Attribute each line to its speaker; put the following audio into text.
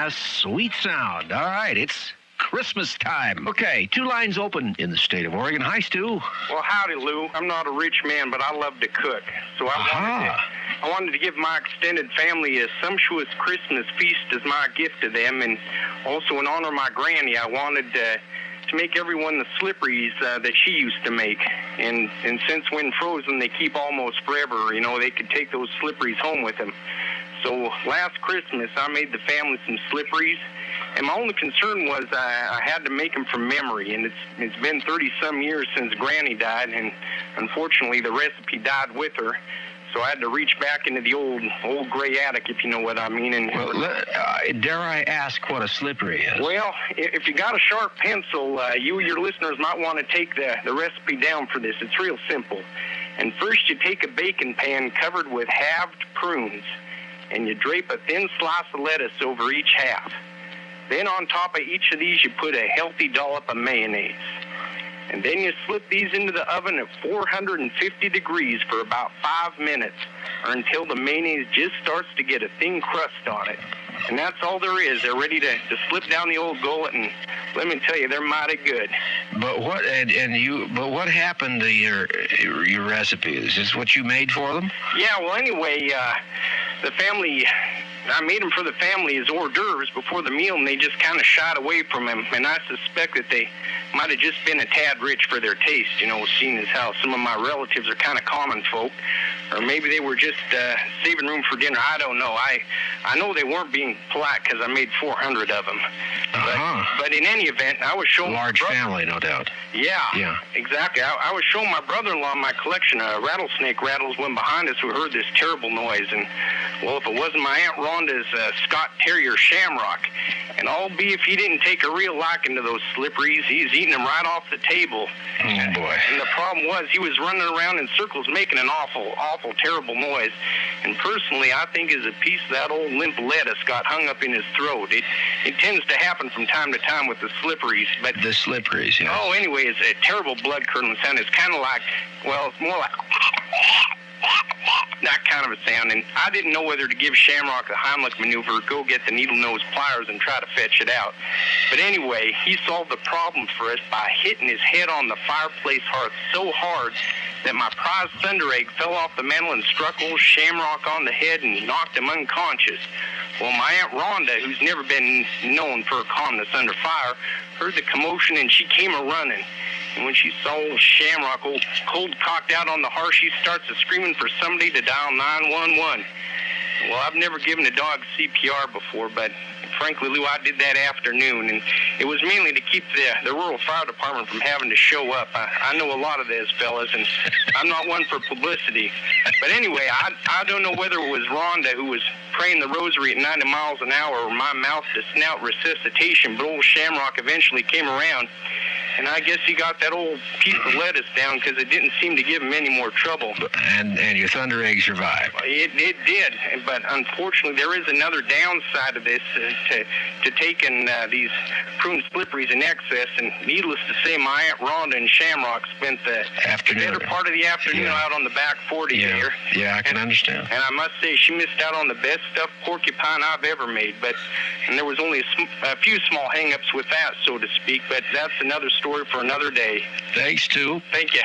Speaker 1: a sweet sound. All right, it's Christmas time. Okay, 2 lines open in the state of Oregon. Hi, Stu.
Speaker 2: Well, howdy, Lou. I'm not a rich man, but I love to cook. So I wanted to give my extended family a sumptuous Christmas feast as my gift to them. And also in honor of my granny, I wanted to make everyone the slipperies that she used to make. And since when frozen, they keep almost forever. You know, they could take those slipperies home with them. So last Christmas, I made the family some slipperies. And my only concern was I had to make them from memory, and it's been 30-some years since Granny died, and unfortunately the recipe died with her, so I had to reach back into the old gray attic, if you know what I mean. And
Speaker 1: dare I ask what a slippery is?
Speaker 2: Well, if you got a sharp pencil, you or your listeners might want to take the recipe down for this. It's real simple. And first you take a baking pan covered with halved prunes, and you drape a thin slice of lettuce over each half. Then on top of each of these, you put a healthy dollop of mayonnaise. And then you slip these into the oven at 450 degrees for about 5 minutes, or until the mayonnaise just starts to get a thin crust on it. And that's all there is. They're ready to slip down the old gullet, and let me tell you, they're mighty good.
Speaker 1: But what what happened to your recipe? Is this what you made for them?
Speaker 2: Yeah, well, anyway, the family, I made them for the family as hors d'oeuvres before the meal, and they just kind of shied away from them. And I suspect that they might have just been a tad rich for their taste, you know, seeing as how some of my relatives are kind of common folk. Or maybe they were just saving room for dinner. I don't know. I know they weren't being polite because I made 400 of them. But in any event, I was showing...
Speaker 1: Large family, no doubt.
Speaker 2: Yeah, exactly. I was showing my brother-in-law my collection of rattlesnake rattles when behind us we heard this terrible noise. And, well, if it wasn't my Aunt Rhonda's Scott Terrier Shamrock, and albeit if he didn't take a real liking to those slipperies, he's eating them right off the table.
Speaker 1: Oh, boy.
Speaker 2: And the problem was he was running around in circles making an awful, terrible noise. And personally, I think as a piece of that old limp lettuce got hung up in his throat. It tends to happen from time to time with the slipperies. But
Speaker 1: the slipperies, yeah.
Speaker 2: Oh, anyway, it's a terrible blood-curdling sound. It's kind of like, well, it's more like that kind of a sound. And I didn't know whether to give Shamrock the Heimlich maneuver or go get the needle-nose pliers and try to fetch it out. But anyway, he solved the problem for us by hitting his head on the fireplace hearth so hard that my prize thunder egg fell off the mantel and struck old Shamrock on the head and knocked him unconscious. Well, my Aunt Rhonda, who's never been known for her calmness under fire, heard the commotion and she came a-running. And when she saw old Shamrock, old cold cocked out on the hearth, she starts screaming for somebody to dial 911. Well, I've never given a dog CPR before, but frankly, Lou, I did that afternoon, and it was mainly to keep the rural fire department from having to show up. I know a lot of those fellas, and I'm not one for publicity. But anyway, I don't know whether it was Rhonda who was praying the rosary at 90 miles an hour or my mouth-to-snout resuscitation, but old Shamrock eventually came around. And I guess he got that old piece of lettuce down because it didn't seem to give him any more trouble.
Speaker 1: And your thunder egg survived.
Speaker 2: It did, but unfortunately there is another downside to this, to taking these prune slipperies in excess. And needless to say, my Aunt Rhonda and Shamrock spent the better part of the afternoon out on the back 40 there.
Speaker 1: Yeah, I can understand.
Speaker 2: And I must say, she missed out on the best stuffed porcupine I've ever made. And there was only a few small hang-ups with that, so to speak, but that's another story for another day.
Speaker 1: Thanks, Stu.
Speaker 2: Thank you.